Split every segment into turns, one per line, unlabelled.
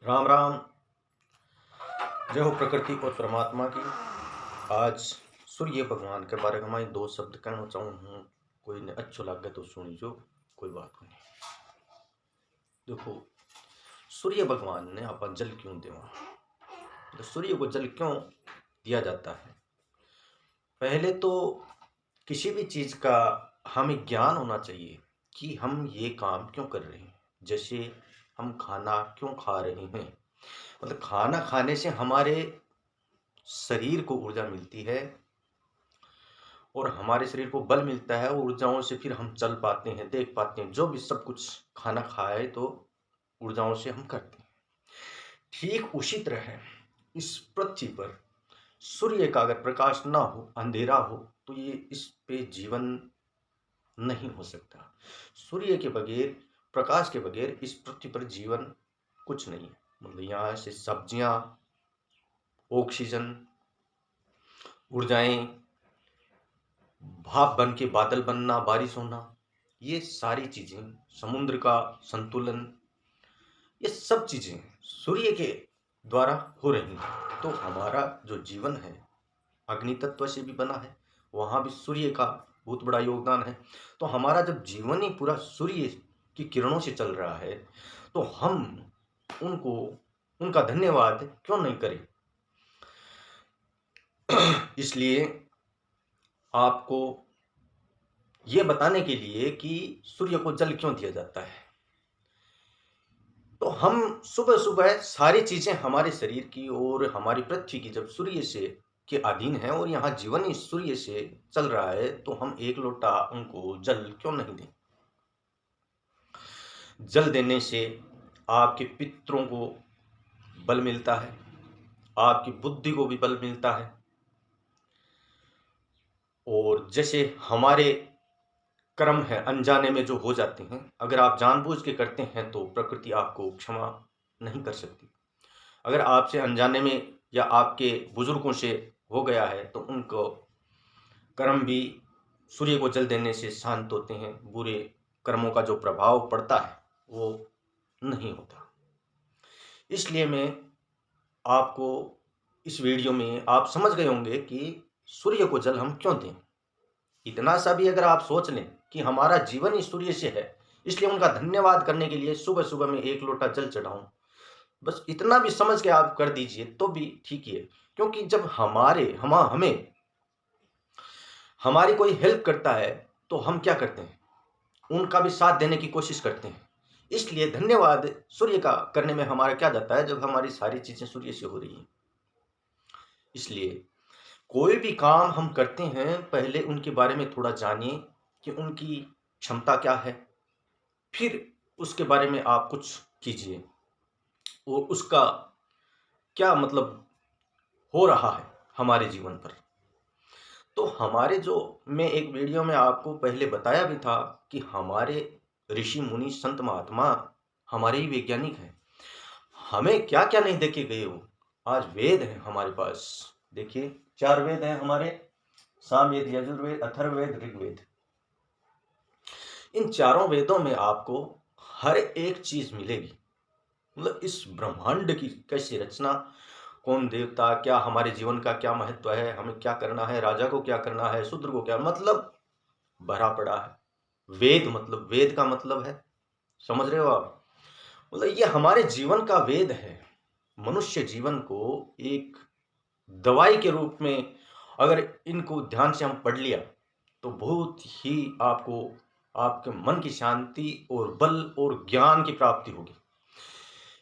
राम राम। जय हो प्रकृति और परमात्मा की। आज सूर्य भगवान के बारे में मैं दो शब्द कहना चाहूँ। कोई ने अच्छो लगे तो सुनी जो, कोई बात नहीं। देखो, सूर्य भगवान ने अपन जल क्यों देवा, तो सूर्य को जल क्यों दिया जाता है। पहले तो किसी भी चीज का हमें ज्ञान होना चाहिए कि हम ये काम क्यों कर रहे हैं। जैसे हम खाना क्यों खा रहे हैं, मतलब खाना खाने से हमारे शरीर को ऊर्जा मिलती है और हमारे शरीर को बल मिलता है। ऊर्जाओं से फिर हम चल पाते हैं, देख पाते हैं, जो भी सब कुछ खाना खाए तो ऊर्जाओं से हम करते हैं। ठीक उसी तरह है इस पृथ्वी पर सूर्य का अगर प्रकाश ना हो, अंधेरा हो, तो ये इस पे जीवन नहीं हो सकता। सूर्य के बगैर, प्रकाश के बगैर इस पृथ्वी पर जीवन कुछ नहीं है। मतलब यहाँ से सब्जियां, ऑक्सीजन, ऊर्जाएं, भाप बन के बादल बनना, बारिश होना, ये सारी चीजें, समुद्र का संतुलन, ये सब चीजें सूर्य के द्वारा हो रही हैं। तो हमारा जो जीवन है अग्नि तत्व से भी बना है, वहां भी सूर्य का बहुत बड़ा योगदान है। तो हमारा जब जीवन ही पूरा सूर्य की किरणों से चल रहा है, तो हम उनको, उनका धन्यवाद क्यों नहीं करें। इसलिए आपको ये बताने के लिए कि सूर्य को जल क्यों दिया जाता है। तो हम सुबह सुबह सारी चीजें हमारे शरीर की और हमारी पृथ्वी की जब सूर्य से के अधीन है और यहाँ जीवन ही सूर्य से चल रहा है, तो हम एक लोटा उनको जल क्यों नहीं दें। जल देने से आपके पितरों को बल मिलता है, आपकी बुद्धि को भी बल मिलता है। और जैसे हमारे कर्म है अनजाने में जो हो जाते हैं, अगर आप जानबूझ के करते हैं तो प्रकृति आपको क्षमा नहीं कर सकती। अगर आपसे अनजाने में या आपके बुजुर्गों से हो गया है, तो उनको कर्म भी सूर्य को जल देने से शांत होते हैं। बुरे कर्मों का जो प्रभाव पड़ता है वो नहीं होता। इसलिए मैं आपको इस वीडियो में, आप समझ गए होंगे कि सूर्य को जल हम क्यों दें। इतना सा भी अगर आप सोच लें कि हमारा जीवन ही सूर्य से है, इसलिए उनका धन्यवाद करने के लिए सुबह सुबह में एक लोटा जल चढ़ाऊं, बस इतना भी समझ के आप कर दीजिए तो भी ठीक ही है। क्योंकि जब हमें हमारी कोई हेल्प करता है तो हम क्या करते हैं, उनका भी साथ देने की कोशिश करते हैं। इसलिए धन्यवाद सूर्य का करने में हमारा क्या जाता है, जब हमारी सारी चीजें सूर्य से हो रही हैं। इसलिए कोई भी काम हम करते हैं, पहले उनके बारे में थोड़ा जानिए कि उनकी क्षमता क्या है, फिर उसके बारे में आप कुछ कीजिए और उसका क्या मतलब हो रहा है हमारे जीवन पर। तो हमारे जो, मैं एक वीडियो में आपको पहले बताया भी था कि हमारे ऋषि मुनि संत महात्मा हमारे ही वैज्ञानिक हैं। हमें क्या क्या नहीं देखे गए हो। आज वेद है हमारे पास, देखिए 4 वेद हैं हमारे, सामवेद, यजुर्वेद, अथर्ववेद, ऋग्वेद। इन चारों वेदों में आपको हर एक चीज मिलेगी। मतलब इस ब्रह्मांड की कैसी रचना, कौन देवता, क्या हमारे जीवन का क्या महत्व है, हमें क्या करना है, राजा को क्या करना है, शूद्र को क्या, मतलब भरा पड़ा है। वेद मतलब, वेद का मतलब है, समझ रहे हो आप, मतलब ये हमारे जीवन का वेद है। मनुष्य जीवन को एक दवाई के रूप में अगर इनको ध्यान से हम पढ़ लिया तो बहुत ही आपको, आपके मन की शांति और बल और ज्ञान की प्राप्ति होगी।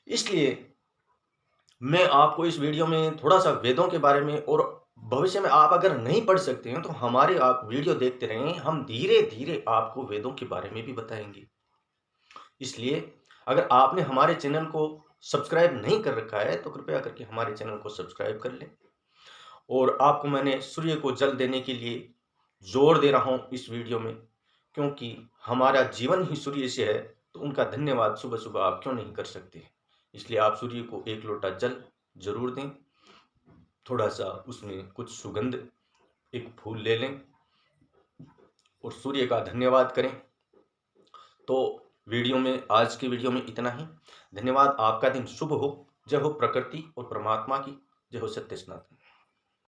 इसलिए मैं आपको इस वीडियो में थोड़ा सा वेदों के बारे में, और भविष्य में आप अगर नहीं पढ़ सकते हैं तो हमारे आप वीडियो देखते रहें, हम धीरे धीरे आपको वेदों के बारे में भी बताएंगे। इसलिए अगर आपने हमारे चैनल को सब्सक्राइब नहीं कर रखा है तो कृपया करके हमारे चैनल को सब्सक्राइब कर लें। और आपको मैंने सूर्य को जल देने के लिए जोर दे रहा हूँ इस वीडियो में, क्योंकि हमारा जीवन ही सूर्य से है, तो उनका धन्यवाद सुबह सुबह आप क्यों नहीं कर सकते। इसलिए आप सूर्य को एक लोटा जल जरूर दें, थोड़ा सा उसमें कुछ सुगंध, एक फूल ले लें और सूर्य का धन्यवाद करें। तो वीडियो में, आज की वीडियो में इतना ही। धन्यवाद। आपका दिन शुभ हो। जय हो प्रकृति और परमात्मा की। जय हो सत्य सनातन।